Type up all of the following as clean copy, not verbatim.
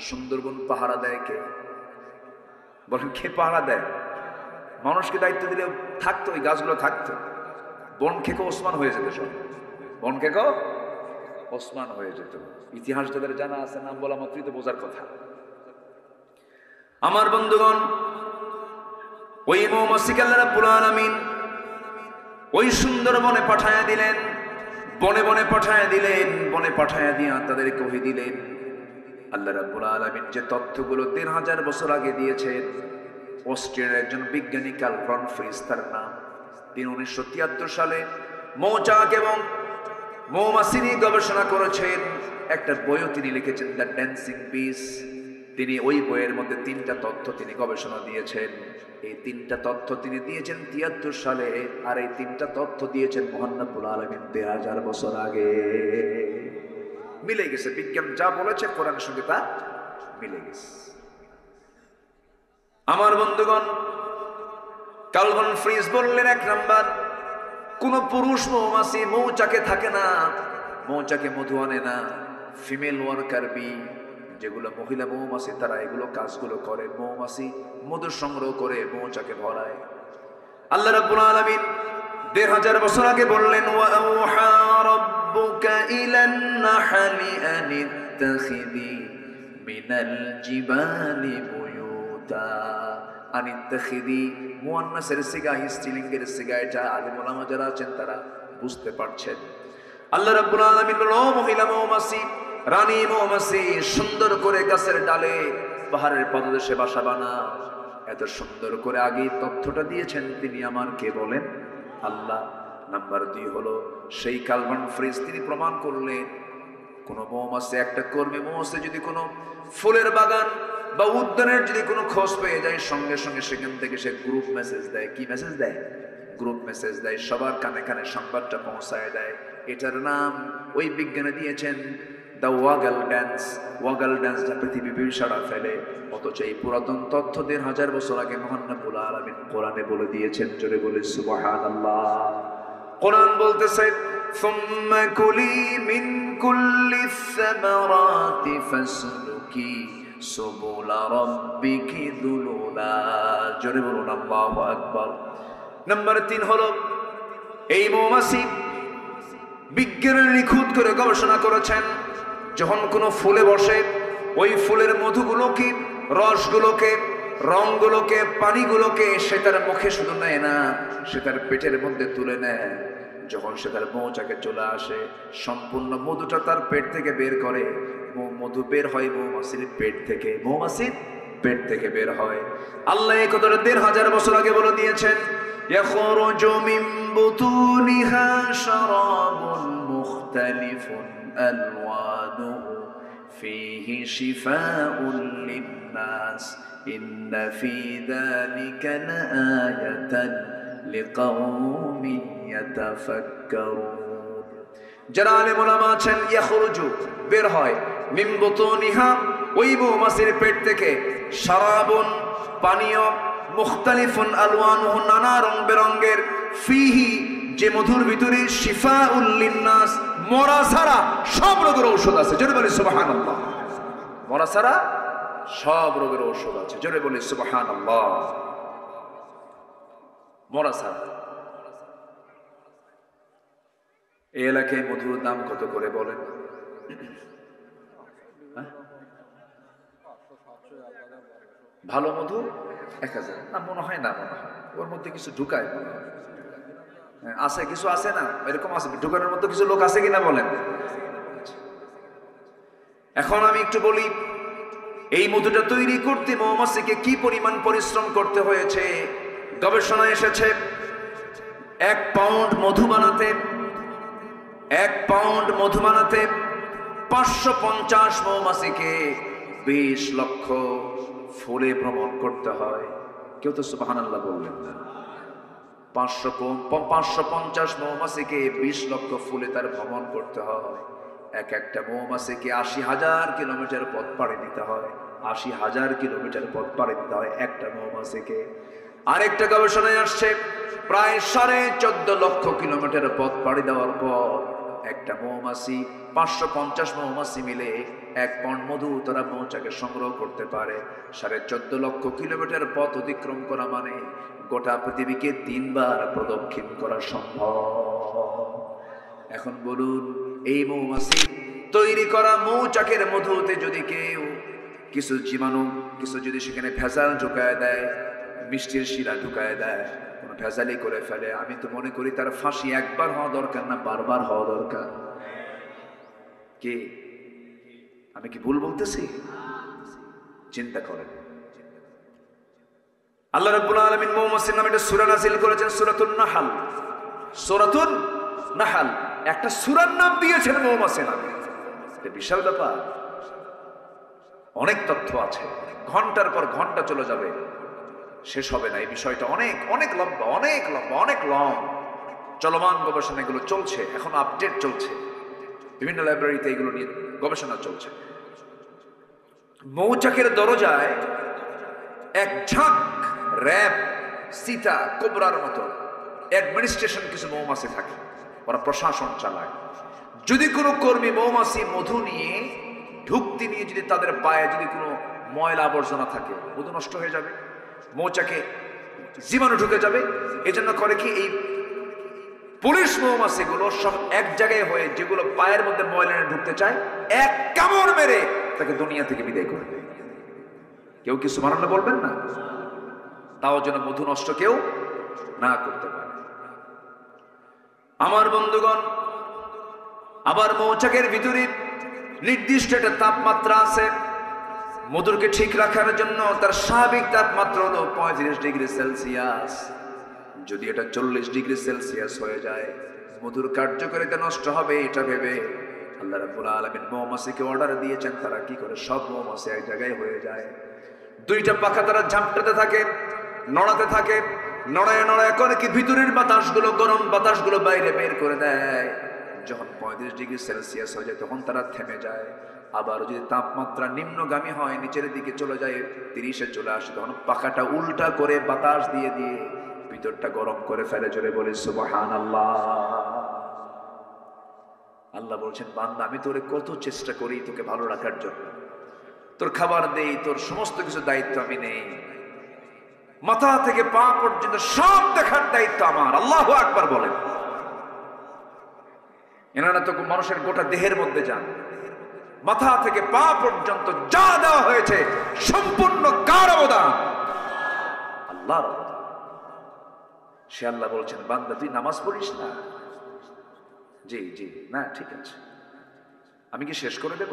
সুন্দরবন পাহারা দেয় কে? বলেন কে পাহারা দেয়? মানুষকে দায়িত্ব দিলে থাকতো, ওই গাছগুলো থাকতো। বন খেকো ওসমান হয়ে যেত, সব বন খেকো ওসমান হয়ে যেত। ইতিহাস যাদের জানা আছে, নাম বলা মাত্রই তো বোঝার কথা। আমার বন্ধুগণ, ওই মৌমাছিকে আল্লাহ রাব্বুল আলামিন ওই সুন্দরবনে পাঠায়া দিলেন, বনে বনে পাঠায়া দিলেন। বনে পাঠায়া দিয়া তাদেরকে কহে দিলেন আল্লাহ রাব্বুল আলামিন যে তথ্যগুলো ১৩,০০০ বছর আগে দিয়েছেন। অস্ট্রিয়ার একজন বিজ্ঞানী কার্ল ভন ফ্রিজ তার নাম। তিনি 1973 সালে মৌচাক এবং মৌমাছি নিয়ে গবেষণা করেছেন। একটা বইও তিনি লিখেছেন, দ্য ড্যান্সিং বিস। তিনি ওই বইয়ের মধ্যে 3টা তথ্য তিনি গবেষণা দিয়েছেন। এই 3টা তথ্য তিনি দিয়েছেন 73 সালে, আর এই 3টা তথ্য দিয়েছেন মহান রব্বুল আলামিন ১৩,০০০ বছর আগে। মিলে গেছে, বিজ্ঞান যা বলেছে কোরআনের সঙ্গে তা মিলে গেছে। আমার বন্ধুগণ, কার্ল ভন ফ্রিজ বললেন, 1 নাম্বার, কোন পুরুষ মৌমাছি মৌচাকে থাকে না, মৌচাকে মধু আনে না। ফিমেল ওয়ার্কার বি, যেগুলো মহিলা মৌমাছি, তারা এগুলো কাজগুলো করে। মৌমাছি মধু সংগ্রহ করে মৌচাকে ভরায়। আল্লাহ রাব্বুল আলামিন ১৫০০ বছর আগে বললেন, ওয়া আওহা রাব্বুকা ইলান নাহলি আন ইত্তাখিযি মিনাল জিবালি বুয়ুতা। আন ইত্তাখিযি মুয়ান্নাসের সিগা, স্ত্রীলিঙ্গের সিগা। এটা আলেম ওলামা যারা আছেন তারা বুঝতে পারছেন। আল্লাহ রাব্বুল আলামিন বলল, ও মহিলা মৌমাছি, রানী মৌমাছি, সুন্দর করে গাছের ডালে পাহাড়ের পাদদেশে বাসা বানাও। এত সুন্দর করে আগে তথ্যটা দিয়েছেন তিনি আমার, কে বলেন? আল্লাহ। নাম্বার 2 হলো সেই কার্ল ভন ফ্রিজ তিনি প্রমাণ করলেন, কোন মৌমাছি, একটা কর্মী মৌমাছি যদি কোনো ফুলের বাগান বা উদ্যানের যদি কোনো খোঁজ পেয়ে যায়, সঙ্গে সঙ্গে সেখান থেকে সে গ্রুপ মেসেজ দেয়। কি মেসেজ দেয়? গ্রুপ মেসেজ দেয়, সবার কানে কানে সংবাদটা পৌঁছায় দেয়। এটার নাম ওই বিজ্ঞানে দিয়েছেন the wagon dance. Wagon dance যা পৃথিবী সারা ফেলে, অথচ এই পুরাতন তথ্য ১৫০০ বছর আগে মহান রব্বুল আলামিন কোরআনে বলে দিয়েছেন। জোরে বলে সুবহানাল্লাহ। কোরআন বলতেছে, সুম্মা কুলি মিন কুল্লি সামারাতি ফাসলুকি সুবুলা রাব্বিকি যুলুলা। জোরে বলুন আল্লাহু আকবার। নাম্বার 3 হলো, এই মৌমাছি বিজ্ঞানের নিখুঁত করে গবেষণা করেছেন, যখন কোনো ফুলে বসে ওই ফুলের মধুগুলোকে, রসগুলোকে, রঙগুলোকে, পানিগুলোকে সে তার মুখে শুধু নেয় না, সে তার পেটের মধ্যে তুলে নেয়। যখন সে তার মৌচাকে চলে আসে, সম্পূর্ণ মধুটা তার পেট থেকে বের করে। মধু বের হয় মৌমাছির পেট থেকে, মৌমাছির পেট থেকে বের হয়। আল্লাহ এই কথাটা ১৫০০ বছর আগে বলে দিয়েছেন, ইয়াখরুজু মিন বুতুনিহা শারাবুন মুখতালিফুন আলওয়ানুহু ফীহি শিফাউন লিন-নাস ইন্না ফী যালিকা লাআয়াতান লিকাওমিন ইয়াতাফাক্কারুন। যারা আলেম ওলামা আছেন, ইয়াখরুজু বের হয়, মিন বুতুনিহা ওই মৌমাছির পেট থেকে, শারাবুন পানীয়, মুখতালিফুন আলওয়ানুহু নানা রং বেরঙ্গের, ফিহি যে মধুর ভিতরে, শিফাউল লিন-নাস মরা ছাড়া সব রোগের ঔষধ আছে। জোরে বলি সুবহানাল্লাহ। মরা ছাড়া সব রোগের ঔষধ আছে। জোরে বলি সুবহানাল্লাহ। মরা ছাড়া। এই এলাকায় মধুর দাম কত করে বলেন? ভালো মধু ১,০০০ না, মনে হয় না, মনে হয় ওর মধ্যে কিছু ঢুকায়, মনে হয় আছে, কিছু আছে না, এরকম আছে, ঢুকানোর মধ্যে কিছু লোক আছে কিনা বলেন। এখন আমি একটু বলি, এই মধুটা তৈরি করতে মৌমাছিকে কি পরিমাণ পরিশ্রম করতে হয়েছে। গবেষণায় এসেছে 1 পাউন্ড মধু বানাতে, 1 পাউন্ড মধু বানাতে 550 মৌমাছিকে 20 লক্ষ ফুলে ভ্রমণ করতে হয়। কেউ তো সুবহানাল্লাহ বললেন না। 550 মৌমাছিকে 20 লক্ষ ফুলে তার ভ্রমণ করতে হয়। একটা মৌমাছিকে 80,000 কিলোমিটার পথ পাড়ি দিতে হয়। 80,000 কিলোমিটার পথ পাড়ি দিতে হয় একটা মৌমাছিকে। আরেকটা গবেষণায় আসছে, প্রায় 14.5 লক্ষ কিলোমিটার পথ পাড়ি দেওয়ার পর একটা মৌমাছি 550 মৌমাছি মিলে 1 পণ মধু তারা মৌচাকে সংগ্রহ করতে পারে। 14.5 লক্ষ কিলোমিটার পথ অতিক্রম করা মানে গোটা পৃথিবীকে 3 বার প্রদক্ষিণ করা সম্ভব। এখন বলুন, এই মৌমাছি তৈরি করা মৌচাকের মধুতে যদি কেউ কিছু জীবাণু, কিছু যদি সেখানে ভেজাল ঢুকায় দেয়, মিষ্টির শিরা ঢুকায় দেয়, কোনো ভেজালি করে ফেলে, আমি তো মনে করি তার ফাঁসি একবার হওয়া দরকার না, বারবার হওয়া দরকার। কি আমি কি ভুল বলতেছি? চিন্তা করেন। আল্লাহ রাব্বুল আলামিন মৌমাছির নামে একটা সূরা নাযিল করেছেন, সূরাতুন নাহল। সূরাতুন নাহল একটা সূরার নাম দিয়েছেন মৌমাছি নামে। এটা বিশাল ব্যাপার, অনেক তথ্য আছে, ঘন্টার পর ঘন্টা চলে যাবে, শেষ হবে না। এই বিষয়টা অনেক অনেক লম্বা, অনেক লম্বা, অনেক লং। চলমান গবেষণা এগুলো চলছে, এখন আপডেট চলছে, বিভিন্ন লাইব্রেরিতে এগুলো নিয়ে গবেষণা চলছে। মৌচাকের দরজায় এক ঝাঁক র‍্যাব, সীতা, কোবরার মতো অ্যাডমিনিস্ট্রেশন কিছু মৌমাছি থাকে, ওরা প্রশাসন চালায়। যদি কোনো কর্মী মৌমাছি মধু নিয়ে ঢুকতে নিয়ে যদি তাদের পায়ে যদি কোনো ময়লা আবর্জনা থাকে, মধু নষ্ট হয়ে যাবে, মৌচাকে জীবাণু ঢুকে যাবে। এই জন্য করে কি, এই পুলিশ মৌমাছিগুলো সব এক জায়গায় হয়ে যেগুলো পায়ের মধ্যে ময়লা ঢুকতে চায়, এক কামড় মেরে তাকে দুনিয়া থেকে বিদায় করে দেয়। কেউ কিছু মানানো বলবেন না, তাও যেন মধু নষ্ট কেউ না করতে পারে। আমার বন্ধুগণ, আবার মৌচাকের ভিতরে নির্দিষ্ট একটা তাপমাত্রা আছে। মধুরকে ঠিক রাখার জন্য তার স্বাভাবিক তাপমাত্রা হলো 35 ডিগ্রি সেলসিয়াস। যদি এটা 40 ডিগ্রি সেলসিয়াস হয়ে যায়, মধুর কার্যকারিতা নষ্ট হবে। এটা ভেবে আল্লাহ রাব্বুল আলামিন মৌমাছিকে অর্ডার দিয়েছেন, তারা কি করে, সব মৌমাছি এক জায়গায় হয়ে যায়। 2টা পাখা তারা ঝাপটাতে থাকে, নড়াতে থাকে, নড়ায় নড়ায় করে কি ভিতরের বাতাসগুলো, গরম বাতাসগুলো বাইরে বের করে দেয়। যখন 35 ডিগ্রি সেলসিয়াস হয়ে যায় তখন তারা থেমে যায়। আবার যদি তাপমাত্রা নিম্নগামী হয়, নিচের দিকে চলে যায়, 30-এ চলে আসে, তখন পাখাটা উল্টা করে বাতাস দিয়ে দিয়ে ভিতরটা গরম করে ফেলে। জোরে বলে সুবহানাল্লাহ। আল্লাহ বলছেন, বান্দা আমি তোরে কত চেষ্টা করি তোকে ভালো রাখার জন্য, তোর খাবার দেই, তোর সমস্ত কিছু দায়িত্ব আমি নেই, মাথা থেকে পা পর্যন্ত সব দেখার দায়িত্ব আমার। আল্লাহু আকবার বলেন। এনারা তো মানুষের গোটা দেহের মধ্যে যান, মাথা থেকে পা পর্যন্ত যা দেওয়া হয়েছে সম্পূর্ণ কার অবদান? আল্লাহর। সে আল্লাহ বলছেন, বান্দা তুই নামাজ পড়িস না? জি জি, না ঠিক আছে, আমি কি শেষ করে দেব?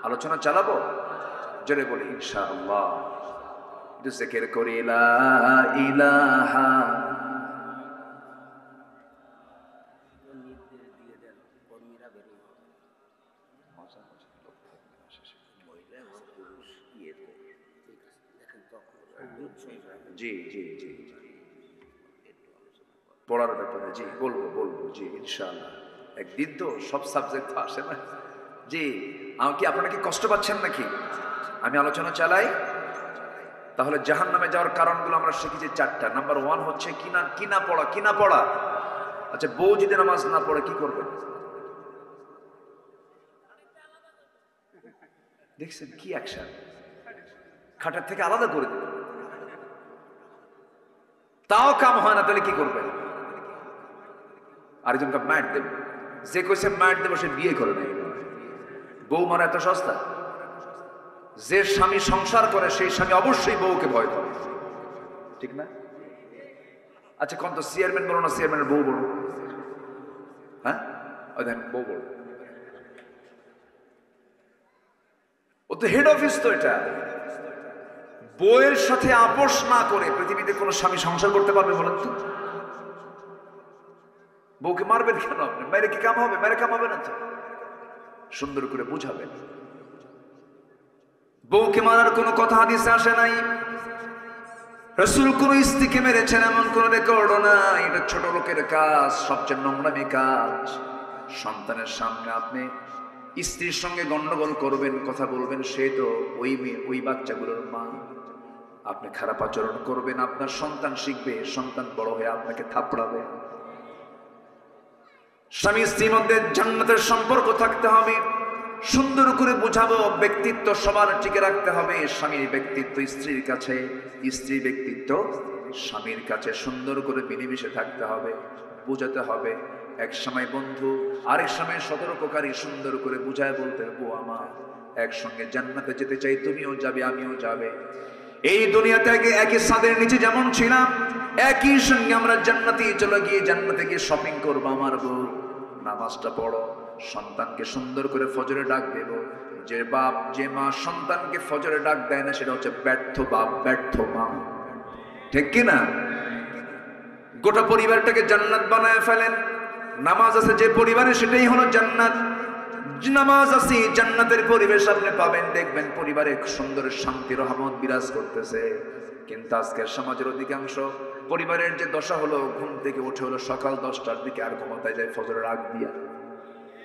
আলোচনা চালাবো? জোরে বলি ইনশাআল্লাহ। জিকির করি লা ইলাহা। জি জি জি, পড়ার ব্যাপারে জি বলবো জি ইনশাআল্লাহ। একদিন তো সব সাবজেক্ট আসে না। জি, আমাকে আপনারা কি কষ্ট পাচ্ছেন নাকি আমি আলোচনা চালাই? তাহলে জাহান্নামে যাওয়ার কারণগুলো আমরা শিখেছি 4টা। নাম্বার 1 হচ্ছে কিনা পড়া। আচ্ছা, বউ যদি নামাজ না পড়ে কি করবে? দেখছেন কি অ্যাকশন, খাটের থেকে আলাদা করে দেবে, তাও কাম হয় না, তাহলে কি করবে? আরেকজনকে ম্যাট দেবে, যে কইছে ম্যাট দেবো সে বিয়ে করে নেই। বউ মারা এত সস্তা? যে স্বামী সংসার করে সেই স্বামী অবশ্যই বউকে ভয় করে, ঠিক না? আচ্ছা কোন তো চেয়ারম্যান বলো না চেয়ারম্যানের বউ বলো? হ্যাঁ, ওই দেখেন বউ বলো, ও তো হেড অফিস। তো এটা বউয়ের সাথে আপোষ না করে পৃথিবীতে কোন স্বামী সংসার করতে পারবে বলেন তো? বউকে মারবেন কেন আপনি? মেরে কি কাম হবে? মেরে কাম হবে না তো, সুন্দর করে বুঝাবেন। বউকে মারার কোনো কথা হাদিসে আসে নাই। রাসূল কোন স্ত্রীকে মেরেছেন এমন কোন রেকর্ডও নাই। এটা ছোট লোকের কাজ, সবচেয়ে নোংরামি কাজ। সন্তানের সামনে আপনি স্ত্রীর সঙ্গে গন্ডগোল করবেন, কথা বলবেন, সে তো ওই বাচ্চাগুলোর মা। আপনি খারাপ আচরণ করবেন, আপনার সন্তান শিখবে, সন্তান বড় হয়ে আপনাকে থাপড়াবে। স্বামী স্ত্রীর মধ্যে জান্নাতের সম্পর্ক থাকতে হবে, সুন্দর করে বুঝাবো। ব্যক্তিত্ব সবার টিকে রাখতে হবে। স্বামীর ব্যক্তিত্ব স্ত্রীর কাছে, স্ত্রীর ব্যক্তিত্ব স্বামীর কাছে সুন্দর করে মিলেমিশে থাকতে হবে, বোঝাতে হবে। এক সময় বন্ধু, আরেক সময় সতর্ককারী, সুন্দর করে বুঝায় বলতে হবে, ও আমার একসঙ্গে জান্নাতে যেতে চাই, তুমিও যাবে আমিও যাবে। এই দুনিয়াতে একই ছাদের নিচে যেমন ছিলাম, একই সঙ্গে আমরা জান্নাতে চলে গিয়ে জান্নাতে গিয়ে শপিং করবো। আমার বউ, নামাজটা পড়ো, সন্তানকে সুন্দর করে ফজরে ডাক দেব। যে বাপ যে মা সন্তানকে ফজরে ডাক দেয় না, সেটা হচ্ছে ব্যর্থ বাপ, ব্যর্থ মা, ঠিক কিনা? গোটা পরিবারটাকে জান্নাত বানায় ফেলেন। নামাজ আছে যে পরিবারে, সেটাই হলো জান্নাত। নামাজ আছে, জান্নাতের পরিবেশ আপনি পাবেন। দেখবেন পরিবারে সুন্দর শান্তি রহমত বিরাজ করতেছে। কিন্তু আজকের সমাজের অধিকাংশ পরিবারের যে দশা হলো, ঘুম থেকে উঠে হলো সকাল 10টার দিকে, আর ঘুমাতে যায় ফজরের আগ দিয়া।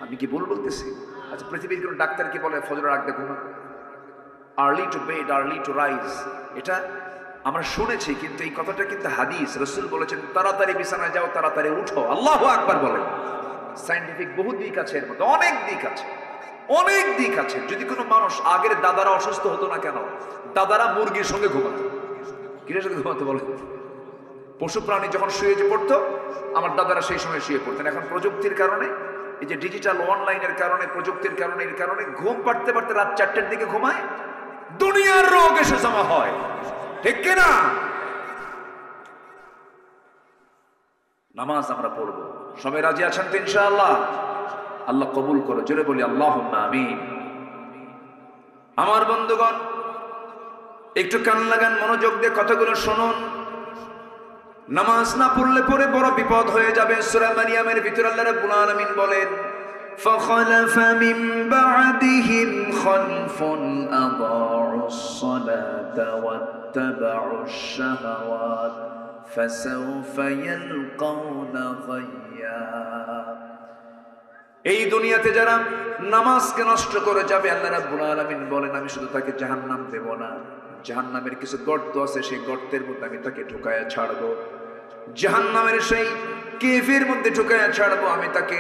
আমি কি ভুল বলতেছি? আচ্ছা, পৃথিবীর কোন ডাক্তার কি বলে ফজরের আগ দিয়ে ঘুমা? Early to bed early to rise, এটা আমরা শুনেছি, কিন্তু এই কথাটা কিন্তু হাদিস। রাসূল বলেছেন তাড়াতাড়ি বিছানায় যাও, তাড়াতাড়ি উঠো। আল্লাহু আকবার বলেন। সায়েন্টিফিক বহু দিক আছে, এর মধ্যে অনেক দিক আছে, অনেক দিক আছে। যদি কোনো মানুষ, আগের দাদারা অসুস্থ হতো না কেন? দাদারা মুরগির সঙ্গে ঘুমাতো। কিসের সাথে ঘুমাতো বলে? পশু প্রাণী যখন শুয়ে যে পড়তো, আমার দাদারা সেই সময় শুয়ে পড়তেন। এখন প্রযুক্তির কারণে, এই যে ডিজিটাল অনলাইনের কারণে, প্রযুক্তির কারণে, এর কারণে ঘুম পাড়তে পারতে রাত 4টার দিকে ঘুমায়। দুনিয়ার রোগ এসে জমা হয়, ঠিক কিনা? নামাজ আমরা পড়বো, সবাই রাজি আছেন তো ইনশাআল্লাহ? আল্লাহ কবুল করো, জোরে বলি আল্লাহুম্মা আমিন। আমার বন্ধুগণ, একটু কান লাগান, মনোযোগ দিয়ে কথাগুলো শুনুন। নামাজ না পড়লে পরে বড় বিপদ হয়ে যাবে। সূরা মারিয়ামের ভিতর আল্লাহ রাব্বুল আলামিন বলেন, فَخَلَفَ مِن بَعْدِهِمْ خَلْفٌ أَضَاعُوا الصَّلَاةَ وَاتَّبَعُوا الشَّهَوَاتِ فَسَوْفَ يَلْقَوْنَ غَيًّا। এই দুনিয়াতে যারা নামাজকে নষ্ট করে যাবে, আল্লাহ রাব্বুল আলামিন বলেন, আমি শুধু তাকে জাহান্নাম দেব না, জাহান্নামের কিছু গর্ত আছে, সেই গর্তের মধ্যে আমি তাকে ঢুকায়া ছাড়বো। জাহান্নামের সেই কেভের মধ্যে ঢুকায়া ছাড়বো। আমি তাকে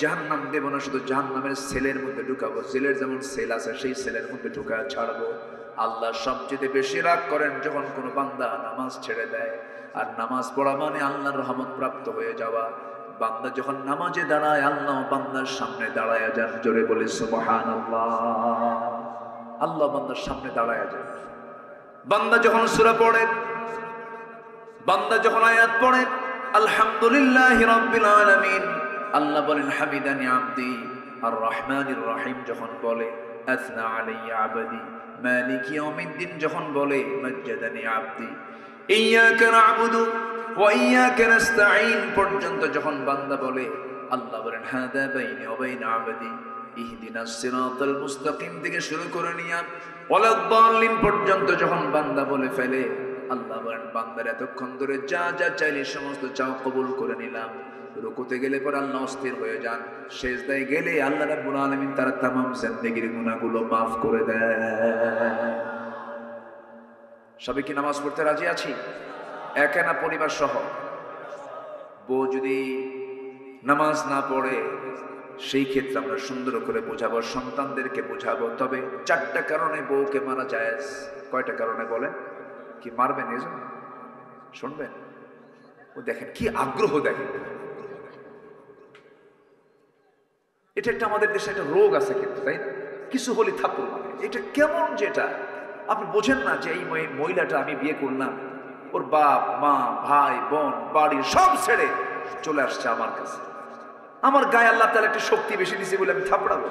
জাহান্নাম দেব না, শুধু জাহান্নামের সেলের মধ্যে ঢুকাবো। জেলের যেমন সেল আছে, সেই সেলের মধ্যে ঢুকায়া ছাড়বো। আল্লাহ সবচেয়ে বেশি রাগ করেন যখন কোনো বান্দা নামাজ ছেড়ে দেয়। আর নামাজ পড়া মানে আল্লাহর রহমত প্রাপ্ত হয়ে যাওয়া। বান্দা যখন নামাজে দাঁড়ায়, আল্লাহ বান্দার সামনে দাঁড়ায়া যান। জোরে বলে সুবহানাল্লাহ। আল্লাহ বান্দার সামনে দাঁড়ায়া যান। বান্দা যখন সূরা পড়ে, বান্দা যখন আয়াত পড়ে, আলহামদুলিল্লাহি রাব্বিল আলামিন, আল্লাহ বলেন হামিদানি আবদি। আর রহমানির রহিম যখন বলে, আথনা আলাইয়া আবদি। মালিক ইয়াউমিদ্দিন যখন বলে, মাজ্জাদানি আবদি। ইয়্যাকা না'বুদু ওয়া ইয়্যাকা নাস্তাঈন পর্যন্ত যখন বান্দা বলে, আল্লাহ বলেন হাদা বাইনি ওয়া বাইনা আবদি ইহদিনাস সিরাতাল মুস্তাকিম থেকে শুরু করে নিয়ে ওয়ালাদ-দাল্লিন পর্যন্ত যখন বান্দা বলে ফেলে, আল্লাহ বলেন বান্দার এতক্ষণ ধরে যা যা চাইলে সমস্ত চাও কবুল করে নিলাম। রুকুতে গেলে পর আল্লাহ অস্থির হয়ে যান। সেজদায় গেলে আল্লাহ রাব্বুল আলামিন তার তামাম জিন্দেগীর গুনাহগুলো মাফ করে দেয়। সবাই কি নামাজ পড়তে রাজি আছি? একা না পরিবার সহ? বউ যদি নামাজ না পড়ে, সেই ক্ষেত্রে আমরা সুন্দর করে বোঝাবো, সন্তানদেরকে বোঝাবো। তবে 4টা কারণে বউকে মারা জায়েজ। কয়টা কারণে বলেন? কি মারবেন এজন্য? শুনবেন? ও দেখেন কি আগ্রহ, দেখেন। এটা একটা আমাদের দেশে একটা রোগ আছে কিন্তু, তাই না? কিছু হলে থাপ্পড় মারে। এটা কেমন, যেটা আপনি বোঝেন না যে এই মহিলাটা আমি বিয়ে করলাম, ওর বাপ মা ভাই বোন বাড়ি সব ছেড়ে চলে আসছে আমার কাছে, আমার গায়ে আল্লাহ তাআলা একটা শক্তি বেশি দিয়েছে বলে আমি থাপড়াবো।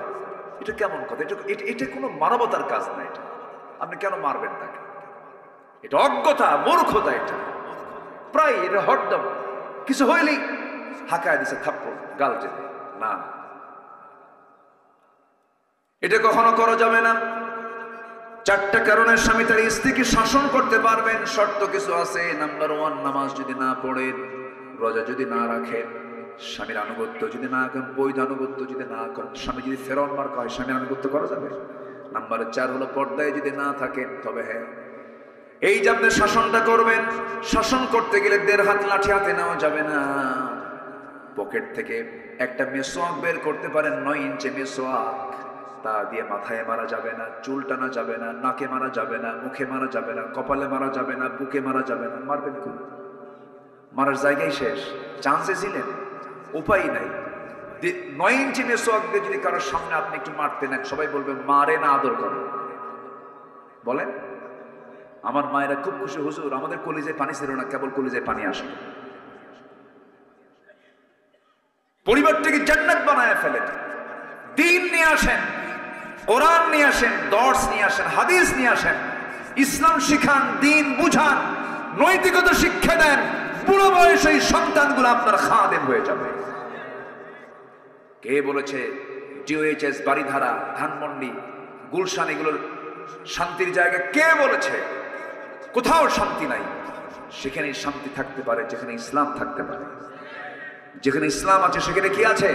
এটা কেমন কথা? এটা কোনো মানবতার কাজ না। এটা আপনি কেন মারবেন তাকে? এটা অজ্ঞতা, মূর্খতা। এটা প্রায় এটা হরদম কিছু হইলেই হাঁকায় দিছে থাপ্পড় গাল যেতে না। এটা কখনো করা যাবে না। 4টা কারণে স্বামী তার স্ত্রীকে শাসন করতে পারবেন। শর্ত কিছু আছে। নাম্বার 1, নামাজ যদি না পড়েন, রোজা যদি না রাখেন, স্বামীর আনুগত্য যদি না করেন, বৈধ আনুগত্য যদি না করেন, স্বামী যদি ফেরাউন মার্কা হয়, স্বামীর আনুগত্য করা যাবে? নাম্বার 4 হলো পর্দায় যদি না থাকেন, তবে হ্যাঁ, এই যে আপনি শাসনটা করবেন, শাসন করতে গেলে 1.5 হাত লাঠি হাতে নেওয়া যাবে না। পকেট থেকে একটা মেসোয়াক বের করতে পারেন, 9 ইঞ্চি মেসোয়াক। তা দিয়ে মাথায় মারা যাবে না, চুল টানা যাবে না, নাকে মারা যাবে না, মুখে মারা যাবে না, কপালে মারা যাবে না, বুকে মারা যাবে না। মারবেন কোন? মারার জায়গায় শেষ। চান্সে ছিলেন, উপায় নাই। 9 ইঞ্চি মেসোয়াক দিয়ে যদি কারোর সামনে আপনি একটু মারতে নেন, সবাই বলবে মারে না আদর করে। বলেন, আমার মায়েরা খুব খুশি, হুজুর আমাদের কলিজায় পানি ছিল না, কেবল কলিজায় পানি আসে। পরিবারটাকে জান্নাত বানায় ফেলেন। দিন নিয়ে আসেন, কোরআন নিয়ে আসেন, দর্স নিয়ে আসেন, হাদিস নিয়ে আসেন, ইসলাম শিখান, দিন বুঝান, নৈতিকতা শিক্ষা দেন। বুড়ো বয়সে এই সন্তানগুলো আপনার খাদেম হয়ে যাবে। কে বলেছে ডিওএইচএস, বাড়িধারা, ধানমন্ডি, গুলশান এগুলোর শান্তির জায়গা? কে বলেছে? কোথাও শান্তি নাই। সেখানে শান্তি থাকতে পারে যেখানে ইসলাম থাকতে পারে। যেখানে ইসলাম আছে সেখানে কি আছে?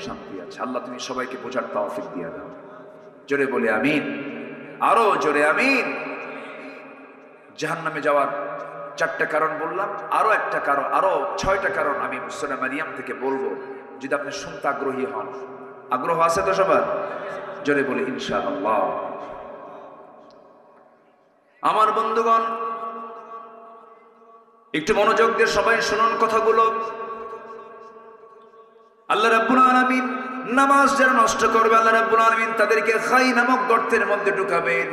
শান্তি আছে। আল্লাহ তুমি সবাইকে বোঝার তৌফিক দিয়ে দাও। জোরে বলে আমিন, আরো জোরে আমিন। জাহান্নামে যাওয়ার 4টা কারণ বললাম, আরো একটা কারণ, আরো 6টা কারণ আমি সূরা মারিয়াম থেকে বলবো, যদি আপনি শুনতে আগ্রহী হন। আগ্রহ আছে তো সবার? জোরে বলে ইনশাআল্লাহ। আমার বন্ধুগণ, একটু মনোযোগ দিয়ে সবাই শুনুন কথাগুলো। আল্লাহ রাব্বুল আলামিন নামাজ যারা নষ্ট করবে, আল্লাহ রাব্বুল আলামিন তাদেরকে খাই নামক গর্তের মধ্যে ঢুকাবেন।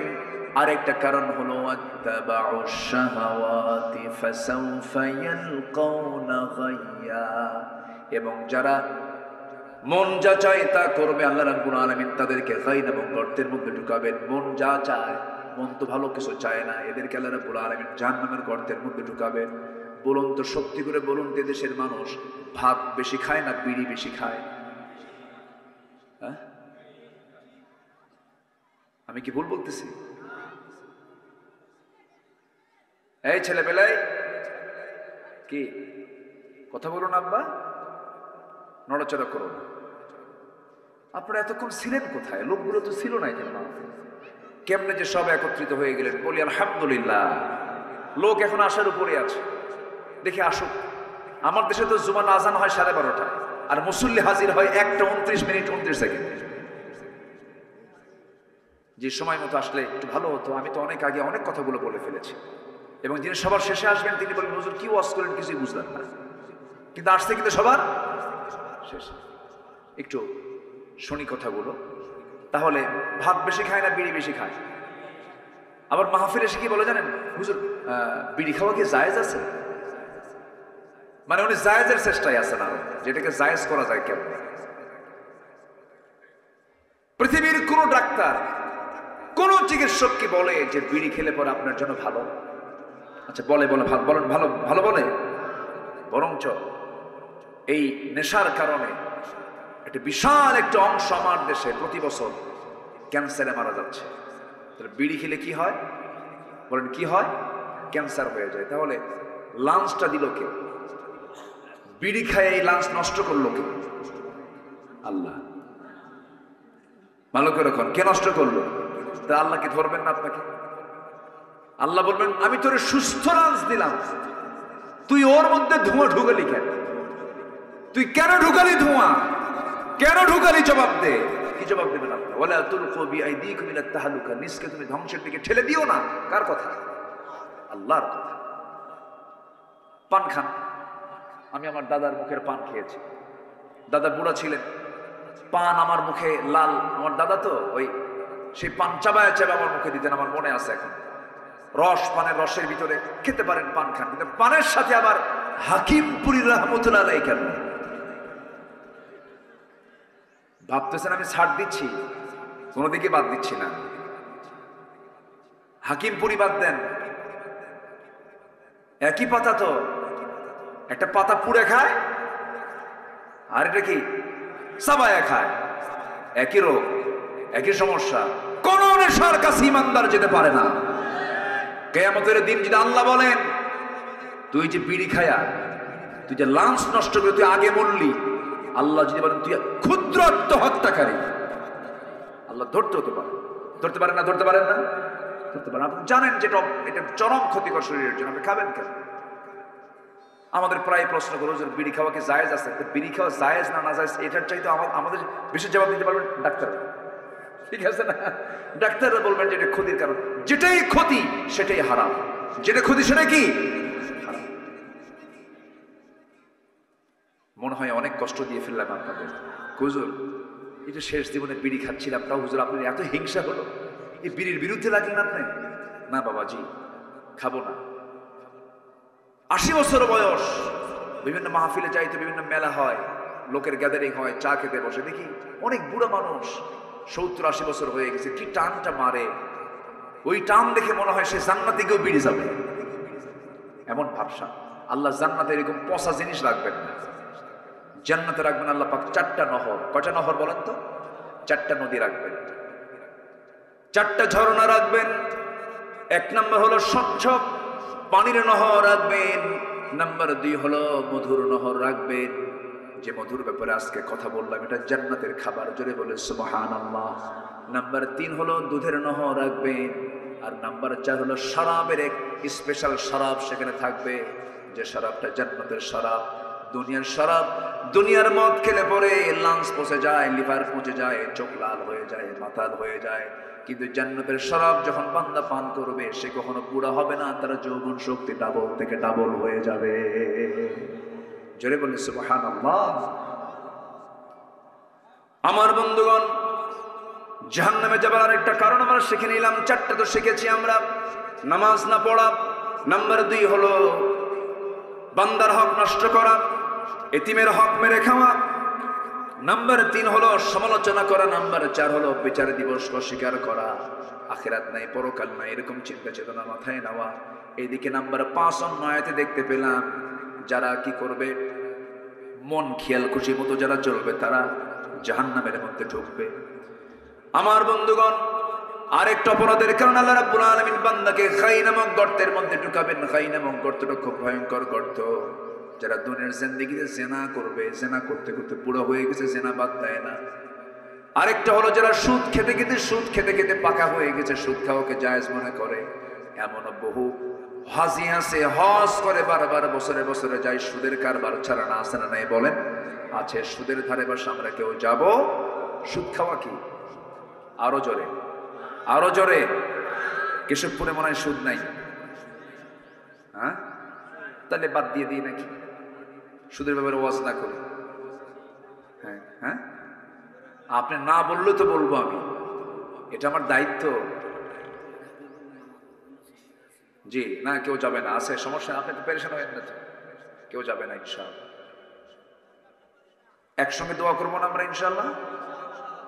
আরেকটা কারণ হলো আত্তাবাউশ শাহাওয়াতি ফাসাউফা ইয়ালকাউনা গায়্যা, এবং যারা মন যা চায় তা করবে, আল্লাহ রাব্বুল আলামিন তাদেরকে খাই নামক গর্তের মধ্যে ঢুকাবেন। মন যা চায়, মন তো ভালো কিছু চায় না, এদেরকে আল্লাহ রাব্বুল আলামিন জাহান্নামের গর্তের মধ্যে ঢুকাবেন। বলুন তো, সত্যি করে বলুন তো, দেশের মানুষ ভাত বেশি খায় না বিড়ি বেশি খায়? হ্যাঁ, আমি কি ভুল বলতেছি? এই ছেলেবেলায় কি কথা বলুন আব্বা, নড়াচড়া করুন। আপনারা এতক্ষণ ছিলেন কোথায়? লোকগুলো তো ছিল না এখানে। কেমনে যে সব একত্রিত হয়ে গেলেন, বলি আলহামদুলিল্লাহ। লোক এখন আসার উপরে আছে, দেখে আসুক। আমার দেশে তো জুমার আজান হয় 12:30, আর মুসল্লি হাজির হয় 1:29:29। যে সময় মতো আসলে একটু ভালো হতো। আমি তো অনেক আগে অনেক কথাগুলো বলে ফেলেছি, এবং যিনি সবার শেষে আসবেন তিনি বলেন, হুজুর কি ওয়াজ করেন কিছুই বুঝলাম না, কিন্তু আসছে কিন্তু সবার শেষে। একটু শুনি কথাগুলো। তাহলে ভাত বেশি খায় না বিড়ি বেশি খায়? আবার মাহফিলে এসে কি বলে জানেন? হুজুর বিড়ি খাওয়া কি জায়েজ আছে? মানে উনি জায়েজের চেষ্টায় আছেন, আরো যেটাকে জায়েজ করা যায় কেমন। পৃথিবীর কোন ডাক্তার, কোন চিকিৎসক কি বলে যে বিড়ি খেলে পরে আপনার জন্য ভালো? আচ্ছা বলে বলেন ভালো ভালো বলে? বরঞ্চ এই নেশার কারণে একটা বিশাল একটা অংশ আমার দেশে প্রতি বছর ক্যান্সারে মারা যাচ্ছে। তাহলে বিড়ি খেলে কি হয় বলেন? কি হয়? ক্যান্সার হয়ে যায়। তাহলে লাঞ্চটা দিল কে? বিড়ি খায় এই লাঞ্চ নষ্ট করলো কে? আল্লাহ। ভালো করে রাখুন, কে নষ্ট করলো? তা আল্লাহ কি ধরবেন না আপনাকে? আল্লাহ বলবেন, আমি তোরে সুস্থ লাঞ্চ দিলাম, তুই ওর মধ্যে ধোঁয়া ঢুকালি কেন? তুই কেন ঢুকালি ধোঁয়া? কেন ঢুকালি? জবাব দে। কি জবাব দেবেন আপনারা? ওয়ালা তুলকু বিআইদিকুম ইলা তাহলুকা, নিজকে তুমি ধ্বংসের দিকে ঠেলে দিও না। কার কথা? আল্লাহর কথা। পান খান। আমি আমার দাদার মুখের পান খেয়েছি। দাদা বুড়া ছিলেন, পান আমার মুখে লাল। আমার দাদা তো ওই সেই পান চাবায় চাবায় আমার মুখে দিতেন, আমার মনে আছে এখন। রস, পানের রসের ভিতরে খেতে পারেন, পান খান, কিন্তু পানের সাথে আবার হাকিমপুরী রহমতুল্লাহ আলাইহি কেন? ভাবতেছেন আমি ছাড় দিচ্ছি? কোনো দিকে বাদ দিচ্ছি না। হাকিমপুরী বাদ দেন, একই পাতা তো। একটা পাতা পুড়ে খায়, আর এটা কি চাবায়া খায়। একই রোগ, একই সমস্যা। কোন নেশার কাছে ইমানদার যেতে পারে না। কিয়ামতের দিন যদি আল্লাহ বলেন, তুই যে বিড়ি খায়া, তুই যে লাঞ্চ নষ্ট করে তুই আগে মরলি, আল্লাহ যদি বলেন তুই ক্ষুদ্র আত্মহত্যাকারী, আল্লাহ ধরতে হতে পারে। ধরতে পারেন না? ধরতে পারেন না? ধরতে পারেন। আপনি জানেন যেটা এটা চরম ক্ষতিকর শরীরের জন্য, আপনি খাবেন কেন? আমাদের প্রায় প্রশ্ন করো যে বিড়ি খাওয়া কি জায়েজ আছে? বিড়ি খাওয়া জায়েজ না জায়েজ এটার চাইতে আমাদের বেশি জবাব দিতে পারবেন ডাক্তার, ঠিক আছে না? ডাক্তাররা বলবেন যে এটা ক্ষতির কারণ, যেটাই ক্ষতি সেটাই হারাম, যেটা ক্ষতি সেটা কি হারাম। মনে হয় অনেক কষ্ট দিয়ে ফেললাম আপনাদের। হুজুর এটা শেষ জীবনে বিড়ি খাচ্ছিলাম, তাও হুজুর আপনার এত হিংসা হলো, এই বিড়ির বিরুদ্ধে লাগলেন আপনি? না বাবাজি, খাবো না। 80 বছর বয়স, বিভিন্ন মাহফিলে যাইতে, বিভিন্ন মেলা হয়, লোকের গ্যাদারিং হয়, চা খেতে বসে দেখি অনেক বুড়া মানুষ 70-80 বছর হয়ে গেছে, কি টানটা মারে, ওই টান দেখে মনে হয় সে জান্নাতে গিয়েও বিড়ি যাবে, এমন ভাবসা। আল্লাহ জান্নাতে এরকম পচা জিনিস রাখবেন না, জান্নাতে রাখবেন আল্লাহ পাক 4টা নহর। কয়টা নহর বলেন তো? 4টা নদী রাখবেন, 4টা ঝর্ণা রাখবেন। 1 নম্বর হলো স্বচ্ছ পানির নহর রাখবেন, নাম্বার 2 হলো মধুর নহর রাখবেন। যে মধুর ব্যাপারে আজকে কথা বললাম এটা জান্নাতের খাবার, জোরে বলে সুবহানাল্লাহ। নাম্বার 3 হলো দুধের নহর রাখবেন, আর নাম্বার 4 হলো শরাবের এক স্পেশাল শরাব সেখানে থাকবে, যে শরাবটা জান্নাতের শরাব। দুনিয়ার শরাব, দুনিয়ার মদ খেলে পরে লাংস পচে যায়, লিভার পচে যায়, চোখ লাল হয়ে যায়, মাতাল হয়ে যায়, কিন্তু জান্নাতের শরাব যখন বান্দা পান করবে সে কখনো বুড়া হবে না, তার যৌবন শক্তি ডাবল থেকে ডাবল হয়ে যাবে। জোরে বলে সুবহানাল্লাহ। আমার বন্ধুগণ, জাহান্নামে যাবার আরেকটা কারণ আমরা শিখে নিলাম। 4টা তো শিখেছি আমরা। নামাজ না পড়া, নাম্বার 2 হলো বান্দার হক নষ্ট করা, এতিমের হক মেরে খাওয়া, নাম্বার 3 হলো সমালোচনা করা, নাম্বার 4 হলো বিচার দিবস অস্বীকার করা, আখিরাত নাই পরকাল নাই এরকম চিন্তা চেতনা মাথায় নেওয়া। এইদিকে নাম্বার 5 আয়াতে দেখতে পেলাম যারা কি করবে, মন খেয়াল খুশি মতো যারা চলবে তারা জাহান্নামের মধ্যে ঢুকবে। আমার বন্ধুগণ, আরেকটা অপরাধের কারণে আল্লাহ রাব্বুল আলামিন বান্দাকে খাই নামক গর্তের মধ্যে ঢুকাবেন। খাই নামক গর্তটা খুব ভয়ঙ্কর গর্ত। যারা দুনিয়ার জিন্দেগিতে জেনা করবে, জেনা করতে করতে বুড়ো হয়ে গেছে, জেনা বাদ দেয় না। আরেকটা হলো যারা সুদ খেতে খেতে পাকা হয়ে গেছে, সুদ খাওয়াকে জায়েজ মনে করে। এমন বহু হাজি আছে, হজ করে বারবার বছরে বছরে যায়, সুদের কারবার ছাড়া না, আছে না নাই বলেন? আছে। সুদের ধারে বাসা আমরা কেউ যাব? সুদ খাওয়া কি? আরো জোরে, আরো জোরে। কেশবপুরে মনে হয় সুদ নাই, হ্যাঁ? তাহলে বাদ দিয়ে দিই নাকি? সুদের ব্যাপারে ওয়াজ না করি? হ্যাঁ হ্যাঁ, আপনি না বললে তো বলবো আমি, এটা আমার দায়িত্ব। জি না, কেউ যাবে না, আছে সমস্যা, আপনি তো পেরেশান হয়ে না, কেউ যাবে না ইনশাআল্লাহ। একসঙ্গে দোয়া করবো না আমরা ইনশাআল্লাহ?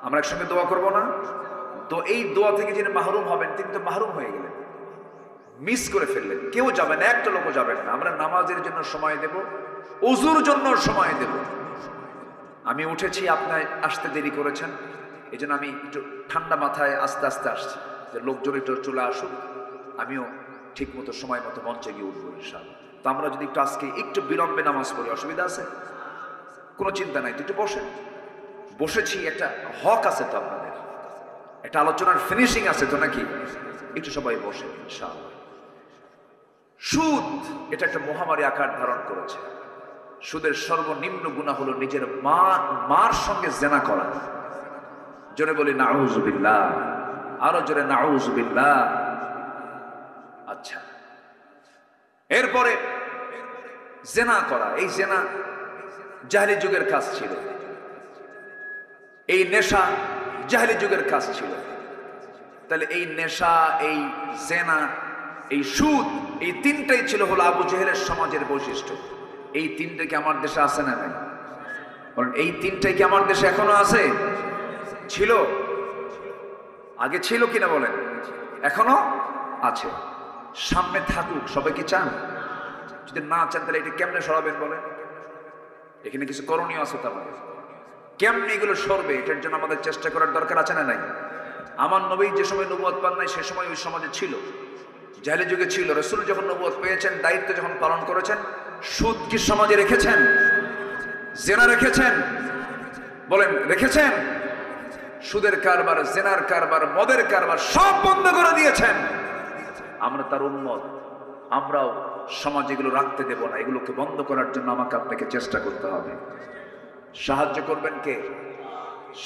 আমরা একসঙ্গে দোয়া করবো না? তো এই দোয়া থেকে যিনি মাহরুম হবেন তিনি তো মাহরুম হয়ে গেলেন, মিস করে ফেললেন। কেউ যাবে না, একটা লোকও যাবেন না। আমরা নামাজের জন্য সময় দেব, ওযুর জন্য সময় দেব। আমি উঠেছি, আপনার আসতে দেরি করেছেন, এই জন্য আমি একটু ঠান্ডা মাথায় আস্তে আস্তে আসছি, যে লোকজন একটু চলে আসুক, আমিও ঠিক মতো সময় মতো মঞ্চে গিয়ে উঠবো ইনশাআল্লাহ। তো আমরা যদি একটু আজকে একটু বিলম্বে নামাজ পড়ি, অসুবিধা আছে? কোনো চিন্তা নাই, তো একটু বসেন। বসেছি, একটা হক আছে তো আপনাদের, একটা আলোচনার ফিনিশিং আছে তো নাকি? একটু সবাই বসেন ইনশাআল্লাহ। সুদ এটা একটা মহামারী আকার ধারণ করেছে। সুদের সর্বনিম্ন গুনাহ হলো নিজের মার সঙ্গে জেনা করা। জোরে বলি নাউযুবিল্লাহ, আরো জোরে নাউযুবিল্লাহ। আচ্ছা, এরপরে জেনা করা, এই জেনা জাহেলি যুগের কাজ ছিল, এই নেশা জাহেলি যুগের কাজ ছিল। তাহলে এই নেশা, এই জেনা, এই সুদ, এই তিনটাই ছিল হলো আবু জেহেলের সমাজের বৈশিষ্ট্য। এই তিনটা কি আমার দেশে আছে না নাই? কারণ এই তিনটাই কি আমার দেশে এখনো আছে? ছিল, আগে ছিল কিনা বলেন? এখনো আছে, সামনে থাকুক। সবাই কি চান? যদি না চান তাহলে এটা কেমনে সরাবেন বলেন? এখানে কিছু করণীয় আছে, তার মানে কেমনে এগুলো সরবে এটার জন্য আমাদের চেষ্টা করার দরকার আছে না নাই? আমার নবী যে সময় নবুয়ত পান নাই সে সময় ওই সমাজে ছিল, জাহেলি যুগে ছিল। রাসূল যখন নবুয়ত পেয়েছেন, দায়িত্ব যখন পালন করেছেন, সুদ কি সমাজে রেখেছেন? জেনা রেখেছেন? বলেন রেখেছেন? সুদের কারবার, জেনার কারবার, মদের কারবার সব বন্ধ করে দিয়েছেন। আমরা তার উম্মত, আমরাও সমাজ এগুলো রাখতে দেব না। এগুলোকে বন্ধ করার জন্য আমাকে আপনাকে চেষ্টা করতে হবে। সাহায্য করবেন কে?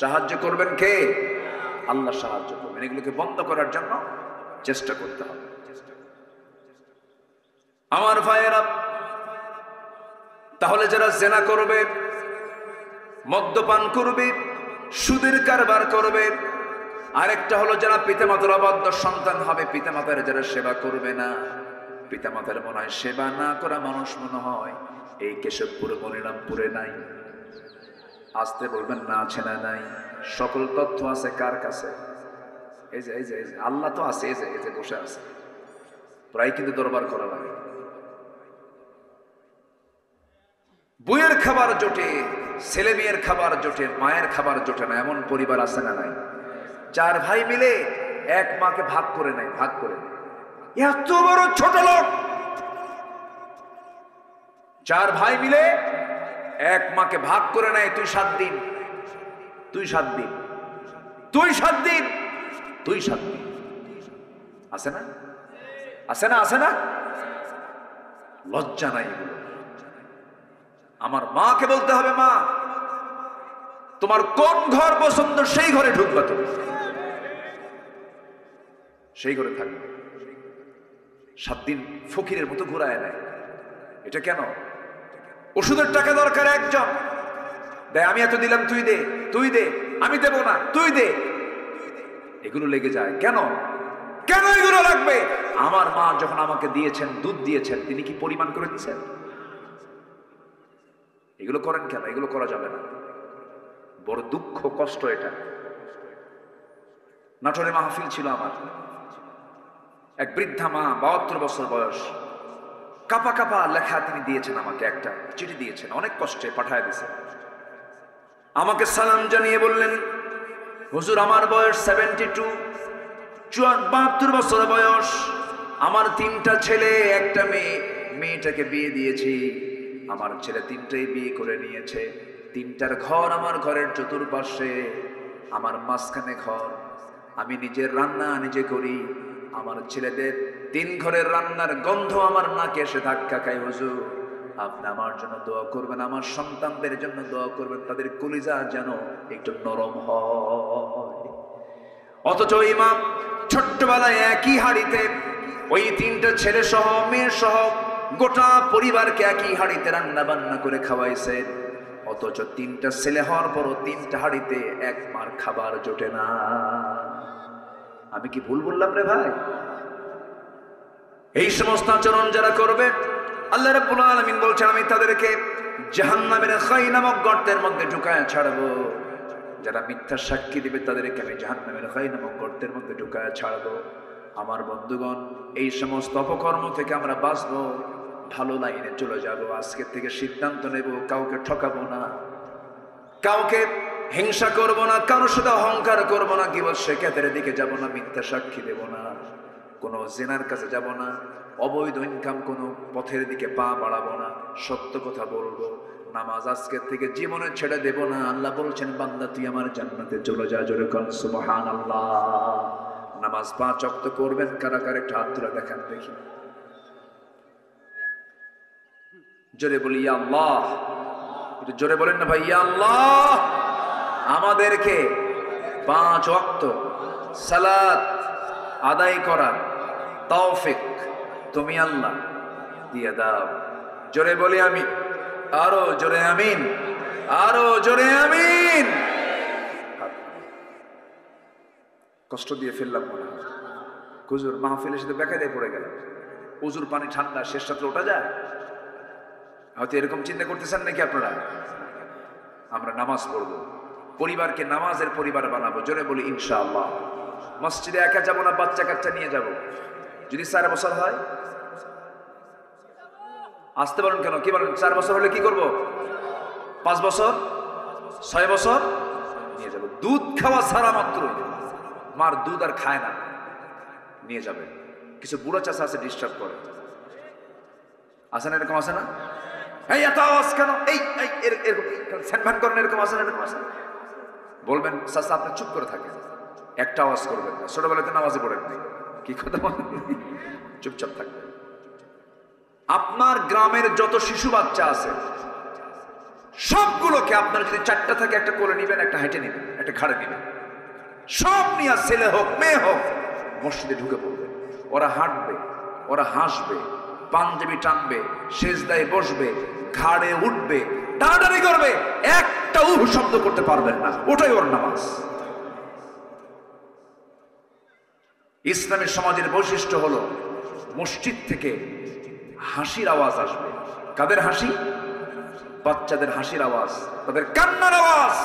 সাহায্য করবেন কে? আল্লাহ সাহায্য করবেন। এগুলোকে বন্ধ করার জন্য চেষ্টা করতে হবে। আমার ভাইয়েরা, তাহলে যারা জেনা করবে, মদ্যপান করবে, সুদের কারবার করবে, আরেকটা হলো যারা পিতামাতার অবাধ্য সন্তান হবে, পিতামাতার যারা সেবা করবে না, পিতামাতার মনে হয় সেবা না করা মানুষ মনে হয় এই কেশবপুর মনিরামপুরে নাই। আসতে বলবেন না, আছে না নাই? সকল তথ্য আছে কার কাছে? এই যে এই যে এই যে আল্লাহ তো আছে, এই যে এই যে বসে আছে। প্রায় কিন্তু দরবার করা লাগে। বইয়ের খাবার জোটে, ছেলে মেয়ের খাবার জোটে, মায়ের খাবার জোটে না, এমন পরিবার আছে না নাই? 4 ভাই মিলে এক মাকে ভাগ করে নেয়, ভাগ করে নেয়। এত বড় ছোট লোক, 4 ভাই মিলে এক মাকে ভাগ করে নেয়। তুই 7 দিন, তুই 7 দিন, তুই 7 দিন, তুই 7 দিন। আছে না? আছে না? আছে না? লজ্জা নাই এগুলো? আমার মাকে বলতে হবে, মা তোমার কোন ঘর পছন্দ সেই ঘরে ঢুকবা, তুমি সেই ঘরে থাকবে। 7 দিন ফকিরের মতো ঘুরায় নেয়। এটা কেন? ওষুধের টাকা দরকার একজন দেয়, আমি এত দিলাম, তুই দে, তুই দে, আমি দেব না, তুই দে। এগুলো লেগে যায় কেন? কেন এগুলো লাগবে? আমার মা যখন আমাকে দিয়েছেন, দুধ দিয়েছেন, তিনি কি পরিমাণ করে দিয়েছেন? এগুলো করেন কেন? এগুলো করা যাবে না। বড় দুঃখ, কষ্ট এটা। নাটোরে মাহফিল ছিল আমার। এক বৃদ্ধা মা, 72 বছর বয়স, কাপা কাপা লেখা তিনি দিয়েছেন আমাকে, একটা চিঠি দিয়েছেন, অনেক কষ্টে পাঠায় দিয়েছেন। আমাকে সালাম জানিয়ে বললেন, হুজুর আমার বয়স 72, 72 বছর বয়স, আমার 3টা ছেলে, একটা মেয়ে, মেয়েটাকে বিয়ে দিয়েছি। আমার ছেলে 3টাই বিয়ে করে নিয়েছে। 3টার ঘর আমার ঘরের চতুর্পাশে, আমার মাঝখানে ঘর। আমি নিজের রান্না নিজে করি। আমার ছেলেদের 3 ঘরের রান্নার গন্ধ আমার নাকে এসে ধাক্কা খায়। হুজুর আপনি আমার জন্য দোয়া করবেন, আমার সন্তানদের জন্য দোয়া করবেন, তাদের কলিজা যেন একটু নরম হয়। অথচ ইমাম ছোট্টবেলায় একই হাড়িতে ওই 3টা ছেলে সহ মেয়ে সহ গোটা পরিবারকে একই হাড়িতে রান্না বান্না করে খাওয়াইছেন। অথচ 3টা ছেলে হওয়ার পরও 3টা হাড়িতে এক মার খাবার জোটে না। আমি কি ভুল বললাম রে ভাই? এই সমস্ত আচরণ যারা করবে, আল্লাহ রাব্বুল আলামিন বলছেন আমি তাদেরকে জাহান্নামের খাই নামক গর্তের মধ্যে ঢুকায় ছাড়বো। যারা মিথ্যা সাক্ষী দিবে তাদেরকে আমি জাহান্নামের খাই নামক গর্তের মধ্যে ঢুকায় ছাড়বো। আমার বন্ধুগণ, এই সমস্ত অপকর্ম থেকে আমরা বাঁচবো, ভালো লাইনে চলে যাব। আজকের থেকে সিদ্ধান্ত নেব, কাউকে ঠকাবো না, কাউকে হিংসা করব না, কারোর সাথে অহংকার করব না, গীবত শিকায়তের দিকে যাব না, মিথ্যা সাক্ষী দেব না, কোনো জিনার কাছে যাব না, অবৈধ ইনকাম কোনো পথের দিকে পা বাড়াবো না, সত্য কথা বলবো। নামাজ আজকের থেকে জীবনে ছেড়ে দেব না। আল্লাহ বলছেন, বান্দা তুই আমার জান্নাতে চলে যা। জোরে কোন সুবহানাল্লাহ। নামাজ 5 ওয়াক্ত করবেন কারা কারা? একটা হাত তুলে দেখান দেখি। জোরে বলি ইয়া আল্লাহ। একটু জোরে বলেন না ভাই, ইয়া আল্লাহ। আমাদেরকে 5 ওয়াক্ত সালাত আদায় করার তৌফিক তুমি আল্লাহ দিয়ে দাও। জোরে বলি আমি, আরো জোরে আমিন, আরো জোরে আমিন। কষ্ট দিয়ে ফেললাম মনে হয়। হুজুর মাহফিলের সাথে বেকায়দায় পড়ে গেল। উজুর পানি ঠান্ডা, শেষ রাত্রে ওঠা যায়? হয়তো এরকম চিন্তা করতেছেন নাকি আপনারা? আমরা নামাজ পড়বো, পরিবারকে নামাজের পরিবার বানাবো। জোরে বলি ইনশাআল্লাহ। মসজিদে একা যাবো না, বাচ্চা কাচ্চা নিয়ে যাব। যদি 4 বছর হয়, আসতে বলেন কেন? কি বলেন? 4 বছর হলে কি করব? 5 বছর, 6 বছর নিয়ে যাব। দুধ খাওয়া ছাড়া মাত্র, মার দুধ আর খায় না, নিয়ে যাবে। কিছু বুড়ো চাষা আছে, ডিস্টার্ব করে। আসে না এরকম? আসে না? এই এত আওয়াজ কেন? এই এরকম স্যানভান করেন, এরকম আসে না? এরকম আসে? বলবেন চাষা আপনি চুপ করে থাকেন, একটা আওয়াজ করবেন না। ছোটবেলাতে নামাজে পড়েন নাই, কি কথা বলেন? চুপচাপ থাকবেন। আপনার গ্রামের যত শিশু বাচ্চা আছে সবগুলোকে আপনার যদি 4টা থাকে, একটা কোলে নিবেন, একটা হেঁটে নিবেন, একটা ঘাড়ে নিবেন, সব নিয়ে ছেলে হোক মেয়ে হোক মসজিদে ঢুকে পড়বে। ওরা হাঁটবে, ওরা হাসবে, পাঞ্জাবি টানবে, সেজদায় বসবে, ঘাড়ে উঠবে, টানাটানি করবে, একটা শব্দ করতে পারবেন না। ওটাই ওর নামাজ। ইসলামী সমাজের বৈশিষ্ট্য হলো মসজিদ থেকে হাসির আওয়াজ আসবে। কাদের হাসি? বাচ্চাদের হাসির আওয়াজ, তাদের কান্নার আওয়াজ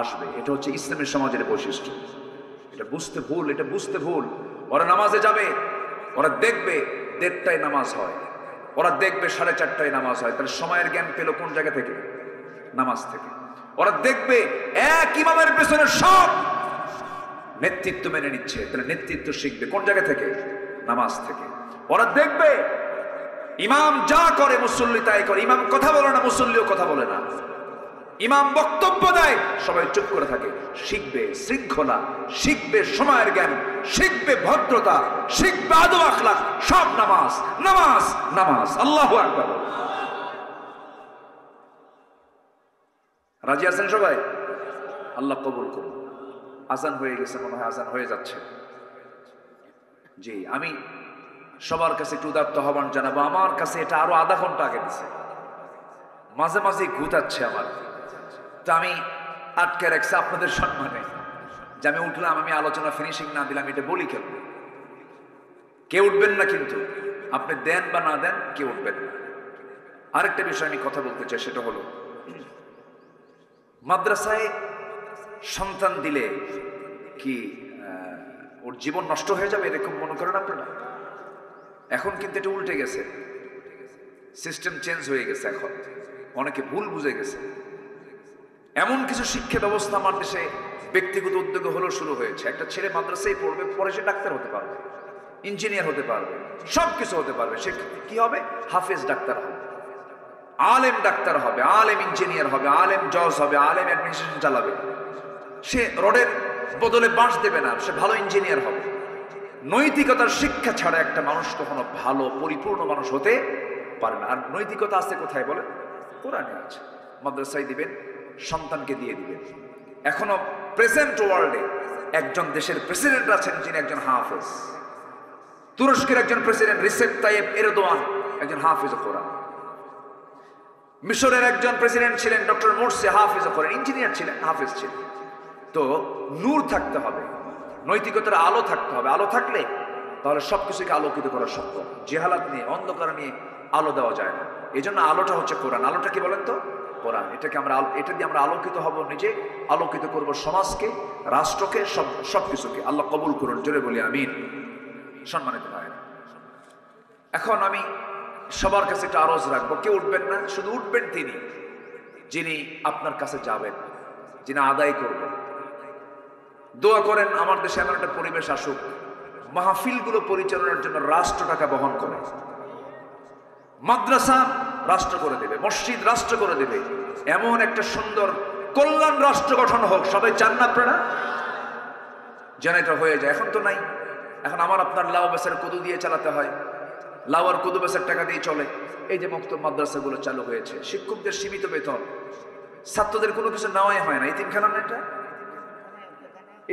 আসবে। এটা হচ্ছে ইসলামী সমাজের বৈশিষ্ট্য। এটা বুঝতে ভুল, এটা বুঝতে ভুল। ওরা নামাজে যাবে, ওরা দেখবে 1:30টায় নামাজ হয়, ওরা দেখবে 4:30টায় নামাজ হয়। তাহলে সময়ের জ্ঞান পেল কোন জায়গা থেকে? নামাজ থেকে। ওরা দেখবে এক ইমামের পেছনে সব নেতৃত্ব মেনে নিচ্ছে, তাহলে নেতৃত্ব শিখবে কোন জায়গা থেকে? নামাজ থেকে। ওরা দেখবে ইমাম যা করে মুসল্লি তাই করে, ইমাম কথা বলে না, মুসল্লিও কথা বলে না, ইমাম বক্তব্য দেয় সবাই চুপ করে থাকে। শিখবে শৃঙ্খলা, শিখবে সময়ের জ্ঞান, শিখবে ভদ্রতা, শিখবে আদব আখলাক, সব নামাজ নামাজ নামাজ। আল্লাহু আকবার। রাজি আছেন সবাই? আল্লাহ কবুল করুন। আজান হয়ে গেছে, মনে হয় আজান হয়ে যাচ্ছে। জি, আমি সবার কাছে একটু উদাত্ত আহ্বান জানাবো। আমার কাছে এটা আরো আধা ঘন্টা আগে দিছে, মাঝে মাঝে ঘুতাচ্ছে আমার, তা আমি আটকে রাখছি আপনাদের সম্মানে যে আমি উঠলাম, আমি আলোচনা ফিনিশিং না দিলাম, এটা বলি কেন? কেউ উঠবেন না, কিন্তু আপনি দেন বা না দেন কেউ উঠবেন না। আরেকটা বিষয় আমি কথা বলতে চাই, সেটা হলো মাদ্রাসায় সন্তান দিলে কি ওর জীবন নষ্ট হয়ে যাবে এরকম মনে করেন আপনারা? এখন কিন্তু এটা উল্টে গেছে, সিস্টেম চেঞ্জ হয়ে গেছে। এখন অনেকে ভুল বুঝে গেছে। এমন কিছু শিক্ষা ব্যবস্থা আমার দেশে ব্যক্তিগত উদ্যোগে হলো শুরু হয়েছে। একটা ছেলে মাদ্রাসায় পড়বে, পরে সে ডাক্তার হতে পারবে, ইঞ্জিনিয়ার হতে পারবে, সবকিছু হতে পারবে। সে কি হবে? হাফেজ ডাক্তার হবে, আলেম ডাক্তার হবে, আলেম ইঞ্জিনিয়ার হবে, আলেম জজ হবে, আলেম অ্যাডমিনিস্ট্রেশন চালাবে। সে রডের বদলে বাঁশ দেবে না, সে ভালো ইঞ্জিনিয়ার হবে। নৈতিকতার শিক্ষা ছাড়া একটা মানুষ কখনো ভালো পরিপূর্ণ মানুষ হতে পারে না। আর নৈতিকতা আছে কোথায় বলে? কোরআনে আছে। মাদ্রাসায় দিবেন, সন্তানকে দিয়ে দিবেন। এখনো প্রেজেন্ট ওয়ার্ল্ডে একজন দেশের প্রেসিডেন্ট আছেন যিনি একজন হাফেজ। তুরস্কের একজন প্রেসিডেন্ট রিসেপ তাইয়েব এরদোয়ান একজন হাফেজ কোরআন। মিশরের একজন প্রেসিডেন্ট ছিলেন ডক্টর মোরসি, হাফেজ কোরআন, ইঞ্জিনিয়ার ছিলেন, হাফেজ ছিলেন। তো নূর থাকতে হবে, নৈতিকতার আলো থাকতে হবে। আলো থাকলে তাহলে সবকিছুকে আলোকিত করা সম্ভব। জেহালাত নিয়ে, অন্ধকার নিয়ে আলো দেওয়া যায় না। এই জন্য আলোটা হচ্ছে কোরআন। আলোটা কি বলেন তো? কোরআন। এটা দিয়ে আমরা আলোকিত হব, নিজে আলোকিত করব, সমাজকে, রাষ্ট্রকে, সবকিছুকে। আল্লাহ কবুল করুন, জোরে বলি আমিন। সম্মানিত ভাই, এখন আমি সবার কাছে একটা আরজ রাখবো, কেউ উঠবেন না, শুধু উঠবেন তিনি যিনি আপনার কাছে যাবেন, যিনি আদায় করবেন। দোয়া করেন আমার দেশে এমন একটা পরিবেশ আসুক, মাহফিলগুলো পরিচালনার জন্য রাষ্ট্র টাকা বহন করে। মাদ্রাসা রাষ্ট্র করে দেবে, মসজিদ রাষ্ট্র করে দেবে, এমন একটা সুন্দর কল্যাণ রাষ্ট্র গঠন হোক। সবাই চান না আপনারা? যেন এটা হয়ে যায়। এখন তো নাই। এখন আমার আপনার লাউ বেসের কদু দিয়ে চালাতে হয়, লাউ আর কদু বেসের টাকা দিয়ে চলে। এই যে মুক্ত মাদ্রাসাগুলো চালু হয়েছে, শিক্ষকদের সীমিত বেতন, ছাত্রদের কোনো কিছু নেওয়াই হয় না। এতিমখানা না, এটা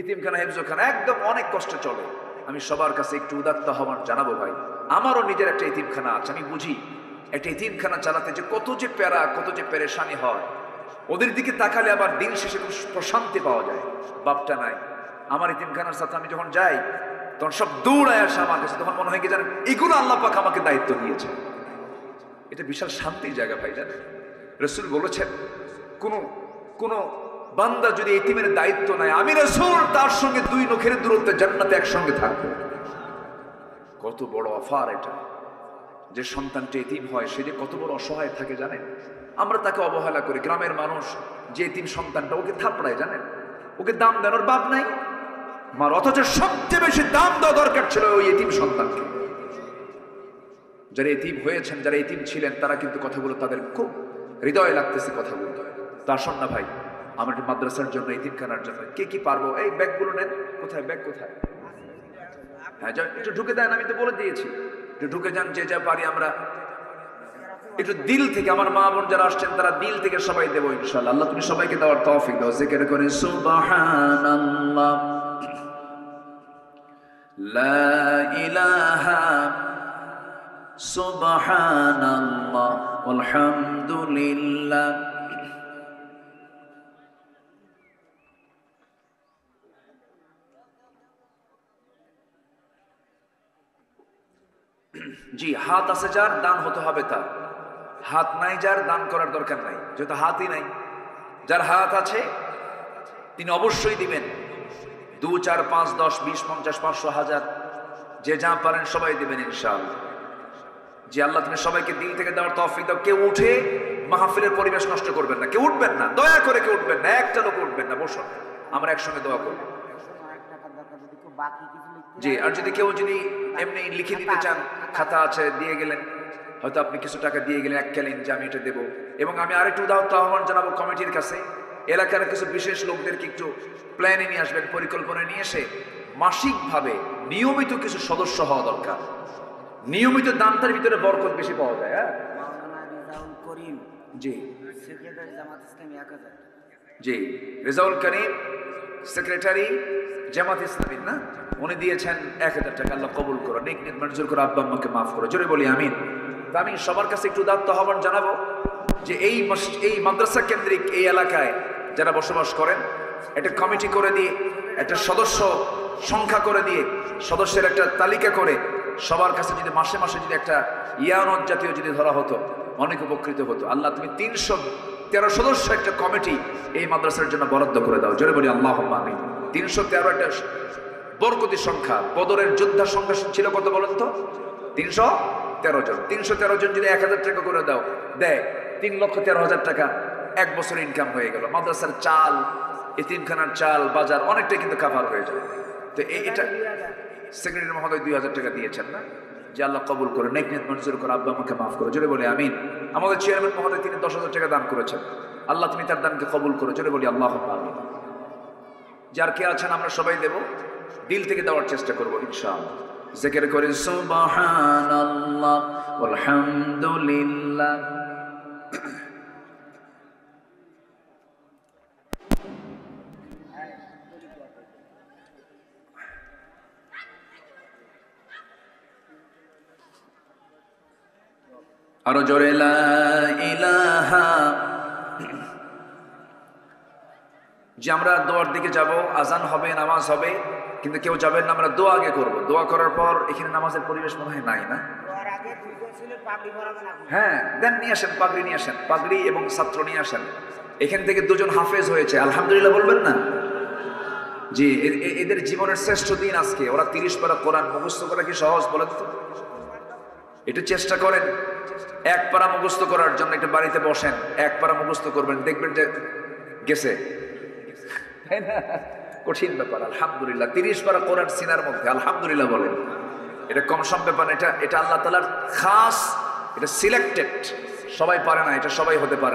এতিমখানা, হেফজখানা, একদম অনেক কষ্টে চলে। আমি সবার কাছে একটু উদাত্ত আহ্বান জানাবো ভাই, আমারও নিজের একটা এতিমখানা আছে। আমি বুঝি একটা এতিমখানা চালাতে যে কত যে প্যারা, কত যে পেরেশানি হয়। ওদের দিকে তাকালে আবার দিন শেষে প্রশান্তি পাওয়া যায়। বাপটা নাই। আমার এতিমখানার সাথে আমি যখন যাই তখন সব দৌড়ায় আসে আমার কাছে। তখন মনে হয় কি জানেন, এগুলো আল্লাহ পাক আমাকে দায়িত্ব দিয়েছে। এটা বিশাল শান্তির জায়গা ভাই। জানেন রাসূল বলেছেন, কোন বান্দা যদি এতিমের দায়িত্ব নেয়, আমি রাসূল তার সঙ্গে 2 নখের দূরত্বে জান্নাতে একসঙ্গে থাকবো। কত বড় অফার এটা! যে সন্তানটি এতিম হয় সে যে কত বড় অসহায় থাকে জানেন। আমরা তাকে অবহেলা করি। গ্রামের মানুষ যে এতিম সন্তানটা, ওকে থাপড়ায়, জানেন, ওকে দাম দেন, ওর বাপ নাই মার। অথচ সবচেয়ে বেশি দাম দেওয়া দরকার ছিল ওই এতিম সন্তানকে। যারা এতিম হয়েছেন, যারা এতিম ছিলেন, তারা কিন্তু কথাগুলো তাদের খুব হৃদয়ে লাগতেছে কথাগুলো। তা আসুন না ভাই, আমার মাদ্রাসার জন্য, এতিমখানার জন্য কে কি পারবো, এই ব্যাগগুলো নেন। কোথায় ব্যাগ, কোথায়? হ্যাঁ, একটু ঢুকে দেন, আমি তো বলে দিয়েছি, একটু ঢুকে যান, যে যা পারি আমরা একটু দিল থেকে আমার মা বোন যারা আসছেন তারা দিল থেকে সবাই দেবো ইনশাআল্লাহ। আল্লাহ তুমি সবাইকে দেওয়ার তৌফিক দাও। জিকির করে সুবহানাল্লাহ, লা ইলাহা সুবহানাল্লাহ, আলহামদুলিল্লাহ। জি, হাত আছে যার দান হতে হবে তার, হাত নাই যার দান করার দরকার নাই, যেহেতু হাতই নাই। যার হাত আছে তিনি অবশ্যই দিবেন। 2, 4, 5, 10, 20, 50, 500, 1000 যে যা পারেন সবাই দিবেন ইনশাআল্লাহ। জি আল্লাহ তুমি সবাইকে দিল থেকে দেওয়ার তৌফিক দাও। কেউ উঠে মাহফিলের পরিবেশ নষ্ট করবেন না, কেউ উঠবেন না, দয়া করে কেউ উঠবেন না, একটা লোক উঠবেন না, বসুন আমরা একসঙ্গে দোয়া করব। জি, আর যদি কেউ এমনি লিখে দিতে চান, খাতা আছে দিয়ে গেলেন, হয়তো আপনি কিছু টাকা দিয়ে গেলেন এককালীন যে আমি এটা দেবো। এবং আমি আরেকটু আহ্বান জানাবো কমিটির কাছে, এলাকার কিছু বিশেষ লোকদেরকে একটু প্ল্যানে নিয়ে আসবেন, পরিকল্পনায় নিয়ে এসে মাসিকভাবে নিয়মিত কিছু সদস্য হওয়া দরকার। নিয়মিত দানটার ভিতরে বরকত বেশি পাওয়া যায়। হ্যাঁ জি জি, রেজাউল করিম সেক্রেটারি জামাত ইসলামী না, উনি দিয়েছেন 1000 টাকা। আল্লাহ কবুল করো, নেক নেক মঞ্জুর করো, আব্বা আম্মাকে মাফ করো, জোরে বলি আমিন। তা আমি সবার কাছে একটু দায়িত্ব আহ্বান জানাবো যে এই মাদ্রাসা কেন্দ্রিক এই এলাকায় যারা বসবাস করেন একটা কমিটি করে দিয়ে, একটা সদস্য সংখ্যা করে দিয়ে, সদস্যের একটা তালিকা করে সবার কাছে যদি মাসে মাসে যদি একটা ইয়ানত জাতীয় যদি ধরা হতো অনেক উপকৃত হতো। আল্লাহ তুমি 313 সদস্য একটা কমিটি এই মাদ্রাসার জন্য বরাদ্দ করে দাও, জোরে বলি আল্লাহুম্মা আমিন। 313 একটা বরকতি সংখ্যা। বদরের যোদ্ধার সংখ্যা ছিল কত বলেন তো? 313 জন। 313 জন যদি 1000 টাকা করে দেয় 3,13,000 টাকা এক বছর ইনকাম হয়ে গেল। মাদ্রাসার চাল, এতিমখানার চাল, বাজার অনেকটাই কিন্তু কাভার হয়ে যাবে। তো এটা সেক্রেটারি মহোদয় 2000 টাকা দিয়েছেন না, যে আল্লাহ কবুল করে, নেক নেক মঞ্জুর করে, আব্বা আমাকে মাফ করো, জোরে বলি আমিন। আমাদের চেয়ারম্যান মহোদয় তিনি 10,000 টাকা দান করেছেন, আল্লাহ তুমি তার দানকে কবুল করো, জোরে বলি আল্লাহুম্মা আমিন। যার কে আছেন আমরা সবাই দেব, দিল থেকে দেওয়ার চেষ্টা করবো ইনশাআল্লাহ। জিকির করে সুবহানাল্লাহ, আলহামদুলিল্লাহ। আরো জোরে লা ইলাহা। যে আমরা দোয়ার দিকে যাব, আজান হবে, নামাজ হবে, কিন্তু কেউ যাবেন না, আমরা দোয়া আগে করব। দোয়া করার পর এখানে নামাজের পরিবেশ মনে হয় নাই না? হ্যাঁ দেন, নিয়ে আসেন পাগড়ি, নিয়ে আসেন পাগড়ি এবং ছাত্র নিয়ে আসেন। এখান থেকে 2 জন হাফেজ হয়েছে, আলহামদুলিল্লাহ বলবেন না? জি, এদের জীবনের শ্রেষ্ঠ দিন আজকে। ওরা 30 পারা কোরআন মুখস্থ করা কি সহজ বলেন তো? একটু চেষ্টা করেন 1 পারা মুখস্থ করার জন্য। একটু বাড়িতে বসেন, 1 পারা মুখস্থ করবেন, দেখবেন যে গেছে, তাই না? কঠিন ব্যাপার। আলহামদুলিল্লাহ 30 পারা কোরআন সিনার মধ্যে, আলহামদুলিল্লাহ বলেন। এটা কম সম ব্যাপার, এটা আল্লাহ তাআলার খাস, এটা সিলেক্টেড। সবাই পারে না, এটা সবাই হতে পারে না।